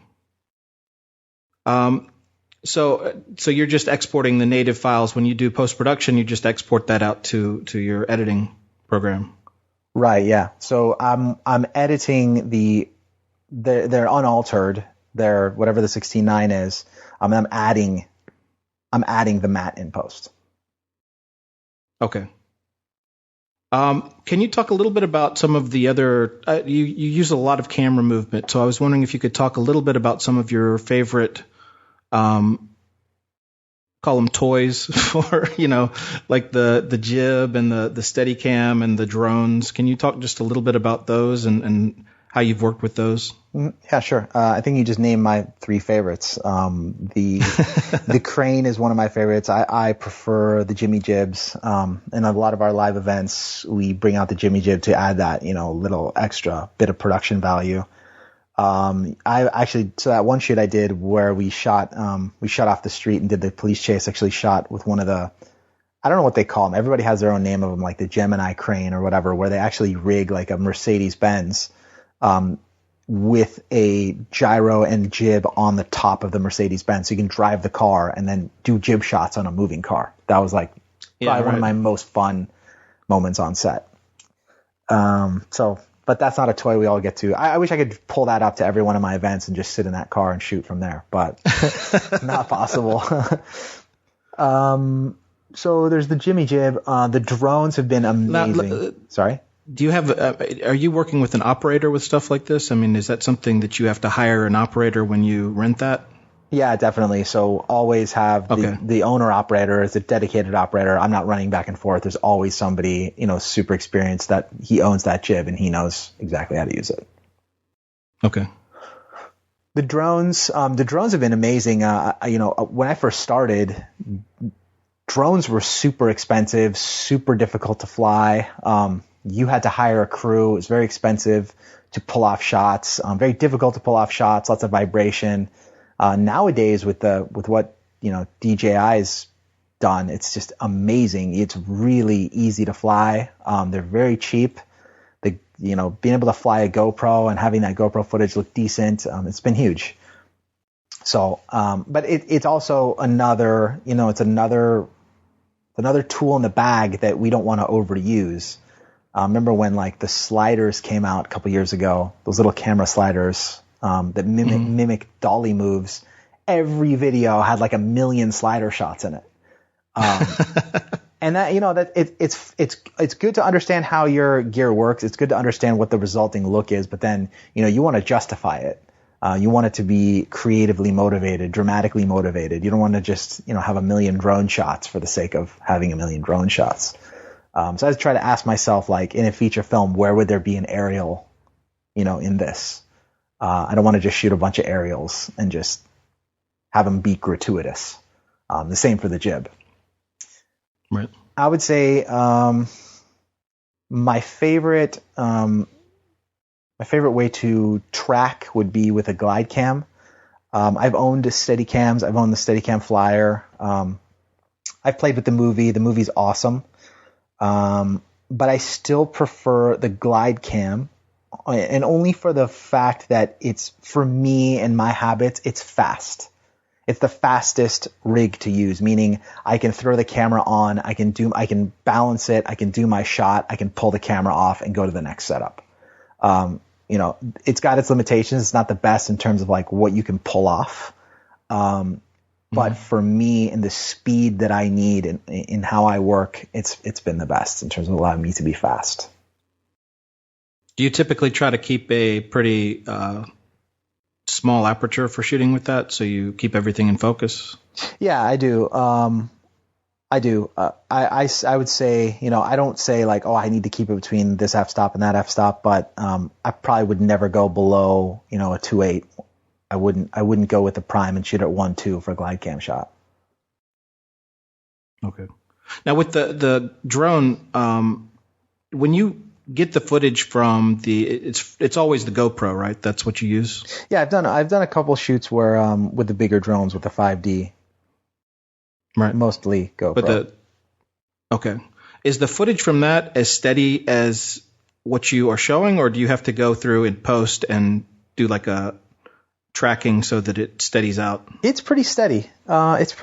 B: So you're just exporting the native files when you do post-production. You just export that out to your editing program.
D: Right. Yeah. So I'm editing they're unaltered. They're whatever the 16:9 is. I'm adding the matte in post.
B: Okay. Can you talk a little bit about some of the other? You use a lot of camera movement, so I was wondering if you could talk a little bit about some of your favorite. Call them toys for, like the jib and the Steadicam and the drones. Can you talk just a little bit about those and how you've worked with those?
D: Yeah, sure. I think you just named my three favorites. The crane is one of my favorites. I prefer the Jimmy jibs. In a lot of our live events, we bring out the Jimmy jib to add that, little extra bit of production value. So that one shoot I did where we shot off the street and did the police chase, actually shot with one of the, I don't know what they call them. Everybody has their own name of them, like the Gemini crane or whatever, where they actually rig like a Mercedes-Benz, with a gyro and jib on the top of the Mercedes-Benz. So you can drive the car and then do jib shots on a moving car. That was like probably one of my most fun moments on set. But that's not a toy we all get to. I wish I could pull that up to every one of my events and just sit in that car and shoot from there, but not possible. So there's the Jimmy jib. The drones have been amazing. Sorry?
B: Do you have? Are you working with an operator with stuff like this? I mean, is that something that you have to hire an operator when you rent that?
D: Yeah, definitely. So always have the owner operator as a dedicated operator. I'm not running back and forth. There's always somebody, super experienced that he owns that jib and he knows exactly how to use it.
B: Okay.
D: The drones have been amazing. When I first started, drones were super expensive, super difficult to fly. You had to hire a crew. It was very expensive to pull off shots. Very difficult to pull off shots. Lots of vibration. Nowadays, with what DJI's done, it's just amazing. It's really easy to fly. They're very cheap. Being able to fly a GoPro and having that GoPro footage look decent, it's been huge. So, but it's also another tool in the bag that we don't want to overuse. Remember when like the sliders came out a couple years ago? Those little camera sliders. That mimic dolly moves. Every video had like 1 million slider shots in it. And that, it's good to understand how your gear works. It's good to understand what the resulting look is, but then, you want to justify it. You want it to be creatively motivated, dramatically motivated. You don't want to just, have 1 million drone shots for the sake of having 1 million drone shots. So I try to ask myself, like, in a feature film, where would there be an aerial, in this? I don't want to just shoot a bunch of aerials and just have them be gratuitous. The same for the jib.
B: Right.
D: I would say my favorite way to track would be with a glide cam. I've owned Steadicams. I've owned the Steadicam Flyer. I've played with the movie. The movie's awesome. But I still prefer the glide cam. And only for the fact that it's, for me and my habits, it's fast. It's the fastest rig to use, meaning I can throw the camera on, I can balance it, I can do my shot, I can pull the camera off and go to the next setup. it's got its limitations. It's not the best in terms of like what you can pull off. But for me and the speed that I need in how I work, it's been the best in terms of allowing me to be fast.
B: Do you typically try to keep a pretty small aperture for shooting with that, so you keep everything in focus?
D: Yeah, I do. I would say, I don't say like, oh, I need to keep it between this f-stop and that f-stop, but I probably would never go below, a 2.8. I wouldn't go with the prime and shoot at 1.2 for a glide cam shot.
B: Okay. Now with the drone, when you get the footage from it's always the GoPro, right? That's what you use?
D: Yeah, I've done a couple shoots where with the bigger drones with the 5D.
B: Right.
D: Mostly GoPro.
B: Okay. Is the footage from that as steady as what you are showing, or do you have to go through in post and do like a tracking so that it steadies out?
D: It's pretty steady. There's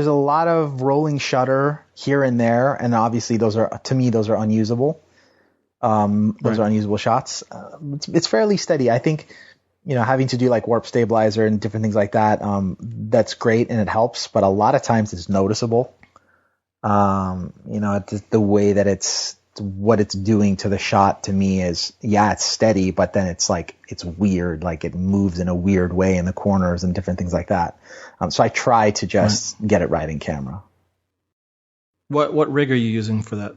D: a lot of rolling shutter here and there, and obviously those are unusable. Those are unusable shots. It's fairly steady. I think, having to do like warp stabilizer and different things like that, that's great and it helps, but a lot of times it's noticeable. The way that what it's doing to the shot to me is, it's steady, but then it's like, it's weird. Like it moves in a weird way in the corners and different things like that. So I try to just get it right in camera.
B: What rig are you using for that?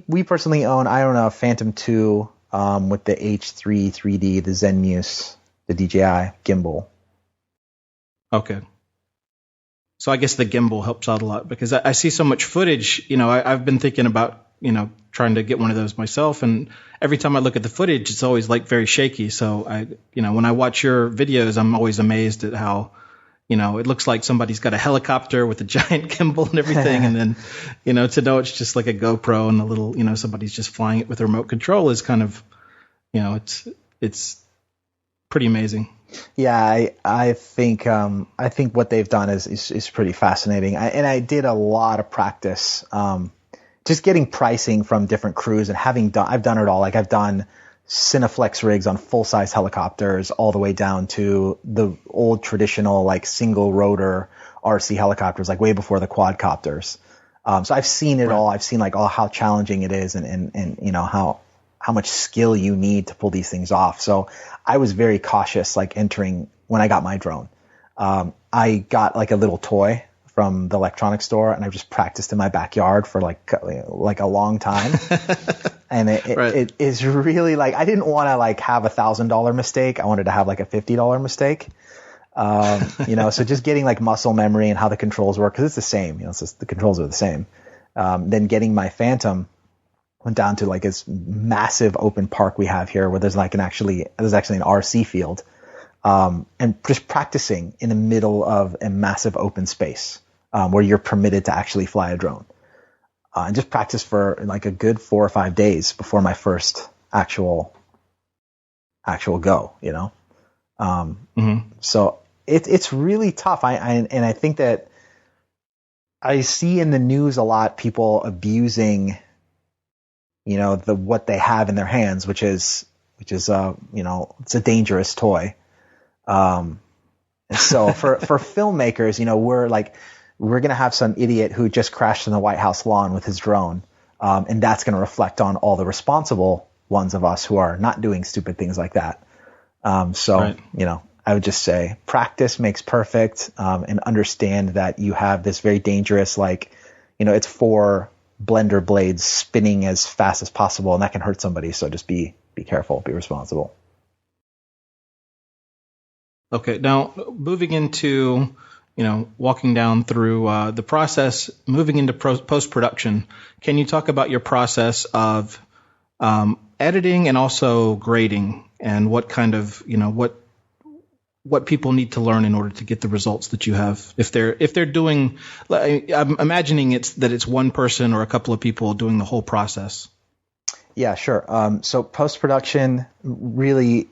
D: We personally own a Phantom 2, with the H3 3D, the Zenmuse, the DJI gimbal.
B: Okay. So I guess the gimbal helps out a lot, because I see so much footage. I've been thinking about, trying to get one of those myself. And every time I look at the footage, it's always like very shaky. So when I watch your videos, I'm always amazed at how, it looks like somebody's got a helicopter with a giant gimbal and everything. And then, to know it's just like a GoPro and a little, somebody's just flying it with a remote control is kind of, it's pretty amazing.
D: Yeah, I think what they've done is pretty fascinating. I did a lot of practice, just getting pricing from different crews and I've done it all. Like I've done Cineflex rigs on full-size helicopters all the way down to the old traditional like single rotor RC helicopters, like way before the quadcopters. So I've seen it all. I've seen like how challenging it is and how much skill you need to pull these things off. So I was very cautious, like entering when I got my drone. I got like a little toy from the electronics store, and I just practiced in my backyard for like a long time. And it is really like, I didn't want to like have $1,000 mistake. I wanted to have like a $50 mistake. So just getting like muscle memory and how the controls work, because it's the same, it's just the controls are the same. Then getting my Phantom, went down to like this massive open park we have here where there's actually an RC field, and just practicing in the middle of a massive open space, where you're permitted to actually fly a drone, and just practice for like a good 4 or 5 days before my first actual go, So it's really tough. I think that I see in the news a lot people abusing what they have in their hands, which is it's a dangerous toy. So for filmmakers, we're going to have some idiot who just crashed in the White House lawn with his drone. And that's going to reflect on all the responsible ones of us who are not doing stupid things like that. I would just say practice makes perfect, and understand that you have this very dangerous, it's 4 blender blades spinning as fast as possible, and that can hurt somebody. So just be careful, be responsible.
B: Okay. Now moving into, walking down through the process, moving into post-production, can you talk about your process of editing and also grading, and what kind of, what people need to learn in order to get the results that you have? If they're doing, I'm imagining it's one person or a couple of people doing the whole process.
D: Yeah, sure. So post-production, really,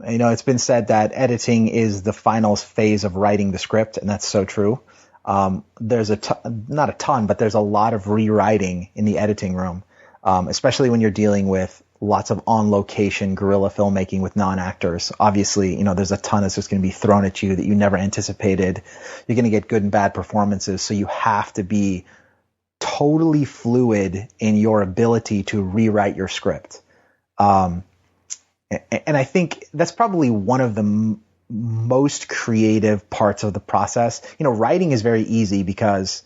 D: it's been said that editing is the final phase of writing the script, and that's so true. There's not a ton, but there's a lot of rewriting in the editing room, especially when you're dealing with lots of on-location guerrilla filmmaking with non-actors. Obviously, you know, there's a ton that's just going to be thrown at you that you never anticipated. You're going to get good and bad performances, so you have to be totally fluid in your ability to rewrite your script. And I think that's probably one of the most creative parts of the process. You know, writing is very easy because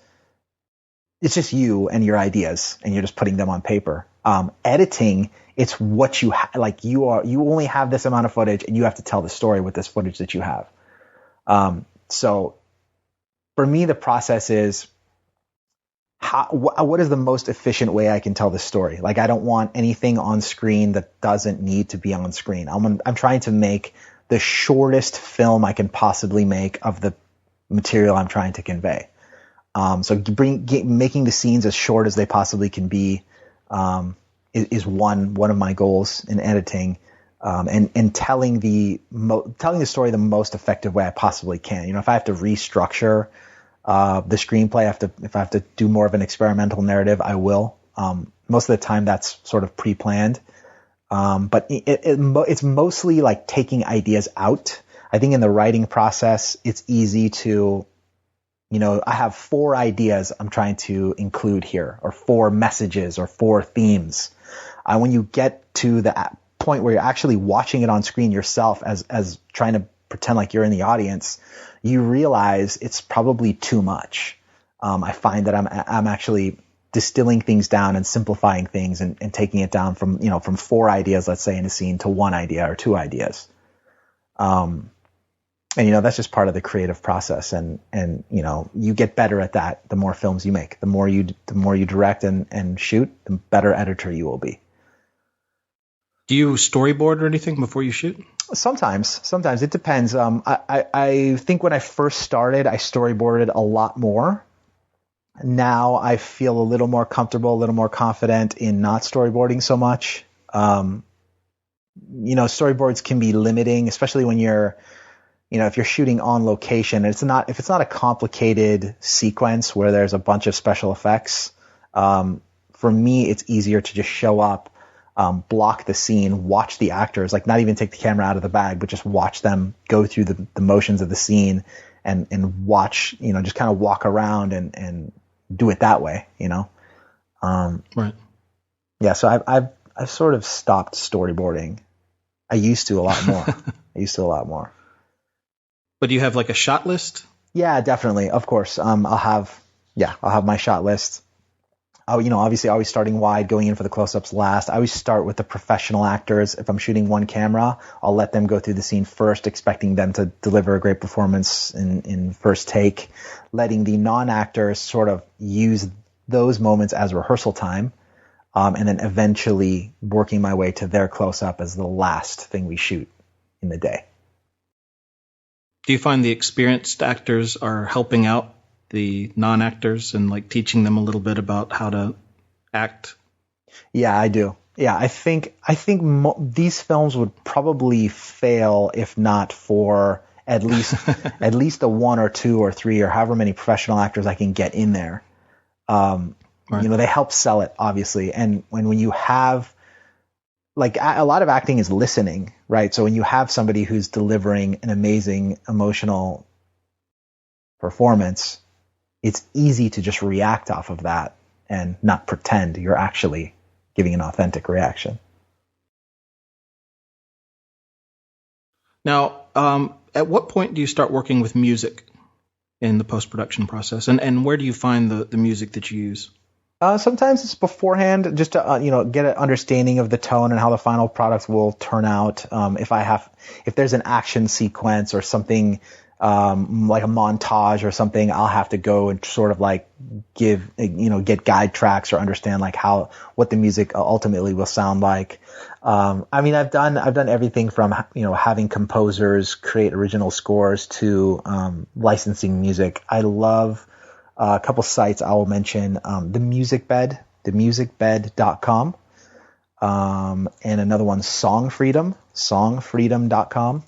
D: it's just you and your ideas, and you're just putting them on paper. Editing, it's what you you only have this amount of footage, and you have to tell the story with this footage that you have. So for me, the process is what is the most efficient way I can tell the story? Like, I don't want anything on screen that doesn't need to be on screen. I'm trying to make the shortest film I can possibly make of the material I'm trying to convey. So making the scenes as short as they possibly can be is one of my goals in editing, and telling the story the most effective way I possibly can. You know, if I have to restructure the screenplay, if I have to do more of an experimental narrative, I will. Most of the time, that's sort of pre-planned, but it's mostly like taking ideas out. I think in the writing process, it's easy to, you know, I have 4 ideas I'm trying to include here, or 4 messages, or 4 themes. When you get to the point where you're actually watching it on screen yourself, as trying to pretend like you're in the audience, you realize it's probably too much. I find that I'm actually distilling things down and simplifying things, and taking it down from 4 ideas, let's say, in a scene, to 1 idea or 2 ideas. And, you know, that's just part of the creative process. And, you know, you get better at that the more films you make. The more you direct and shoot, the better editor you will be.
B: Do you storyboard or anything before you shoot?
D: Sometimes it depends. I think when I first started, I storyboarded a lot more. Now I feel a little more comfortable, a little more confident in not storyboarding so much. You know, storyboards can be limiting, especially when if you're shooting on location. If it's not a complicated sequence where there's a bunch of special effects. For me, it's easier to just show up, block the scene, watch the actors, like not even take the camera out of the bag, but just watch them go through the motions of the scene, and watch, you know, just kind of walk around and do it that way, you know?
B: Right.
D: Yeah. So I've sort of stopped storyboarding. I used to a lot more.
B: But do you have like a shot list?
D: Yeah, definitely. Of course. I'll have my shot list. You know, obviously always starting wide, going in for the close-ups last. I always start with the professional actors. If I'm shooting one camera, I'll let them go through the scene first, expecting them to deliver a great performance in first take, letting the non-actors sort of use those moments as rehearsal time, and then eventually working my way to their close-up as the last thing we shoot in the day.
B: Do you find the experienced actors are helping out the non-actors and like teaching them a little bit about how to act? Yeah,
D: I do. Yeah, I think these films would probably fail if not for at least the 1 or 2 or 3 or however many professional actors I can get in there. Right. You know, they help sell it, obviously. And when you have, like, a lot of acting is listening, right? So when you have somebody who's delivering an amazing emotional performance, it's easy to just react off of that and not pretend you're actually giving an authentic reaction.
B: Now, at what point do you start working with music in the post-production process? And where do you find the music that you use?
D: Sometimes it's beforehand, just to get an understanding of the tone and how the final product will turn out. If there's an action sequence or something like a montage or something, I'll have to go and sort of like get guide tracks or understand like what the music ultimately will sound like. I've done everything from having composers create original scores to licensing music. I love a couple sites I will mention, the musicbed.com, and another one, songfreedom.com.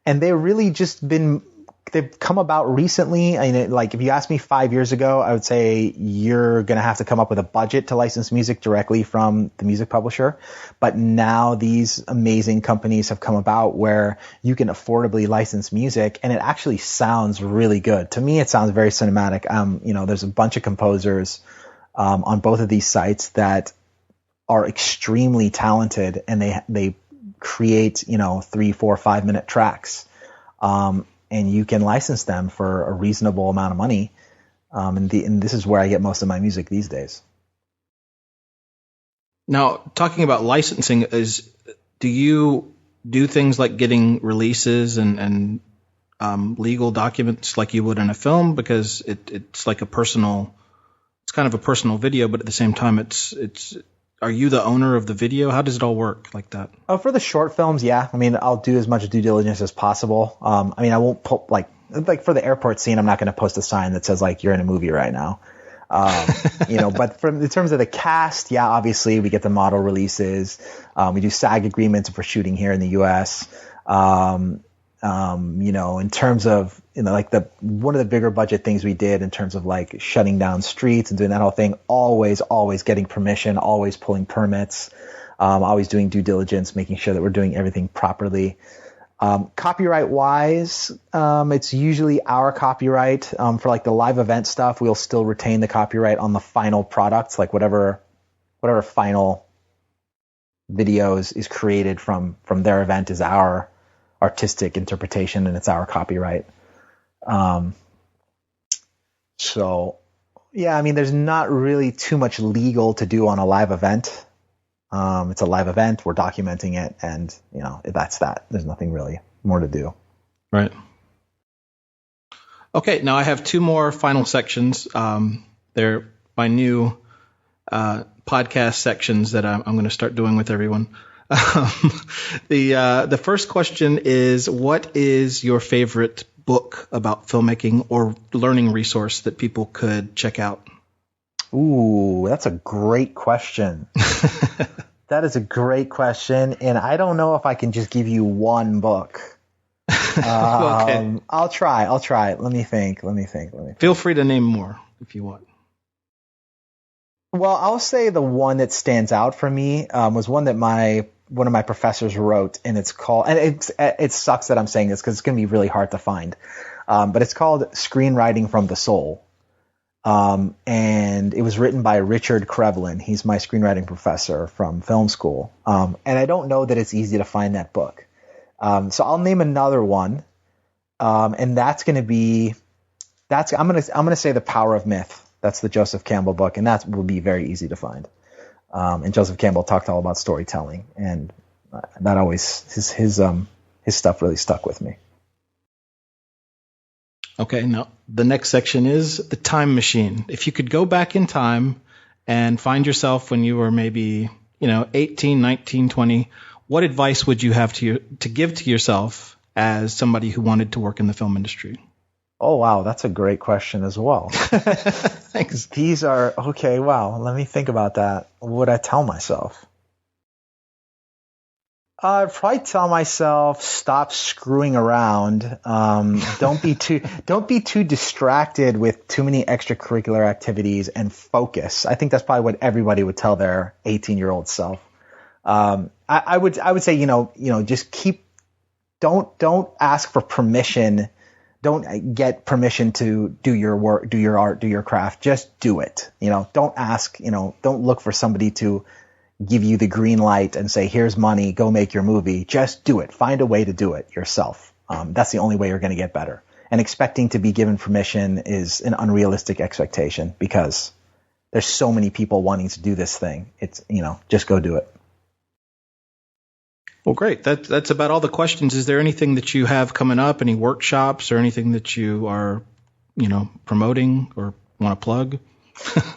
D: And they've really just been they've come about recently. I mean, like if you asked me 5 years ago, I would say you're going to have to come up with a budget to license music directly from the music publisher. But now these amazing companies have come about where you can affordably license music, and it actually sounds really good. To me, it sounds very cinematic. There's a bunch of composers on both of these sites that are extremely talented, and they create 3, 4, 5 minute tracks. And you can license them for a reasonable amount of money. And this is where I get most of my music these days.
B: Now, talking about licensing, do you do things like getting releases and legal documents like you would in a film? Because it's like it's kind of a personal video, but at the same time, are you the owner of the video? How does it all work like that?
D: Oh, for the short films, yeah. I mean, I'll do as much due diligence as possible. I won't put like for the airport scene, I'm not going to post a sign that says like you're in a movie right now. But in terms of the cast, yeah, obviously we get the model releases. We do SAG agreements if we're shooting here in the U.S. In terms of like one of the bigger budget things we did in terms of like shutting down streets and doing that whole thing, always getting permission, always pulling permits, always doing due diligence, making sure that we're doing everything properly. Copyright wise, it's usually our copyright. For like the live event stuff, we'll still retain the copyright on the final products, like whatever final video is created from their event is our artistic interpretation, and it's our copyright. So yeah, I mean, there's not really too much legal to do on a live event. It's a live event. We're documenting it, and that's that. There's nothing really more to do.
B: Right. Okay. Now I have two more final sections. They're my new podcast sections that I'm going to start doing with everyone. The first question is, what is your favorite book about filmmaking or learning resource that people could check out?
D: Ooh, that's a great question. That is a great question, and I don't know if I can just give you one book.
B: Okay.
D: I'll try. Let me think.
B: Feel free to name more if you want.
D: Well, I'll say the one that stands out for me was one that one of my professors wrote, and it's called, and it sucks that I'm saying this because it's going to be really hard to find, but it's called Screenwriting from the Soul. And it was written by Richard Krevlin. He's my screenwriting professor from film school. And I don't know that it's easy to find that book. So I'll name another one. And that's going to be, I'm going to say The Power of Myth. That's the Joseph Campbell book. And that will be very easy to find. And Joseph Campbell talked all about storytelling, and that always, his stuff really stuck with me.
B: Okay, now the next section is the time machine. If you could go back in time and find yourself when you were maybe, 18, 19, 20, what advice would you have to give to yourself as somebody who wanted to work in the film industry?
D: Oh, wow, that's a great question as well.
B: Thanks.
D: These are, okay, wow, let me think about that. What would I tell myself? I'd probably tell myself, stop screwing around. Don't be too distracted with too many extracurricular activities, and focus. I think that's probably what everybody would tell their 18-year-old self. I would say, just don't ask for permission. Don't get permission to do your work, do your art, do your craft. Just do it. Don't ask, don't look for somebody to give you the green light and say, here's money, go make your movie. Just do it. Find a way to do it yourself. That's the only way you're going to get better. And expecting to be given permission is an unrealistic expectation, because there's so many people wanting to do this thing. It's, just go do it.
B: Well, great. That's about all the questions. Is there anything that you have coming up, any workshops or anything that you are, promoting or want to plug?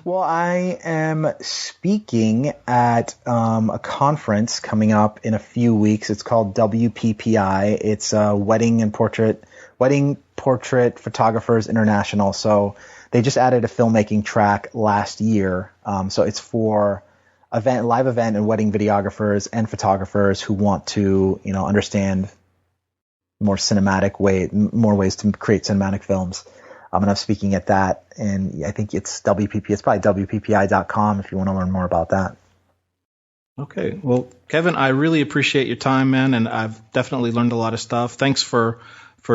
D: Well, I am speaking at a conference coming up in a few weeks. It's called WPPI. It's Wedding Portrait Photographers International. So they just added a filmmaking track last year. So it's for live event and wedding videographers and photographers who want to, understand more cinematic way, more ways to create cinematic films. And I'm speaking at that, and I think it's WPP. It's probably WPPI.com if you want to learn more about that.
B: Okay. Well, Kevin, I really appreciate your time, man, and I've definitely learned a lot of stuff. Thanks for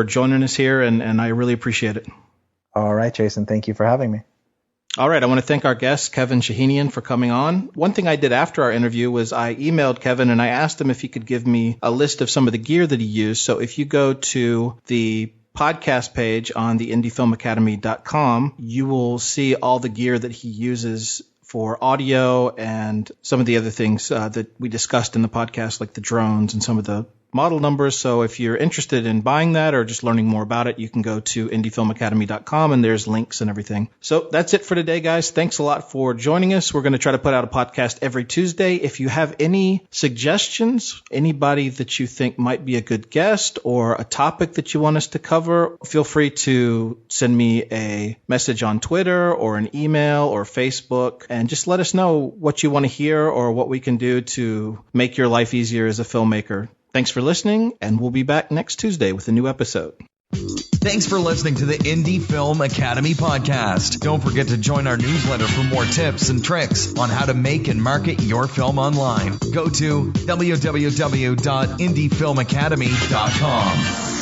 B: joining us here, and I really appreciate it.
D: All right, Jason. Thank you for having me.
B: All right. I want to thank our guest, Kevin Shahinian, for coming on. One thing I did after our interview was I emailed Kevin and I asked him if he could give me a list of some of the gear that he used. So if you go to the podcast page on the indiefilmacademy.com, you will see all the gear that he uses for audio and some of the other things that we discussed in the podcast, like the drones and some of the model numbers. So if you're interested in buying that or just learning more about it, you can go to indiefilmacademy.com and there's links and everything. So that's it for today, guys. Thanks a lot for joining us. We're going to try to put out a podcast every Tuesday. If you have any suggestions, anybody that you think might be a good guest or a topic that you want us to cover, feel free to send me a message on Twitter or an email or Facebook and just let us know what you want to hear or what we can do to make your life easier as a filmmaker. Thanks for listening, and we'll be back next Tuesday with a new episode.
C: Thanks for listening to the Indie Film Academy podcast. Don't forget to join our newsletter for more tips and tricks on how to make and market your film online. Go to www.indiefilmacademy.com.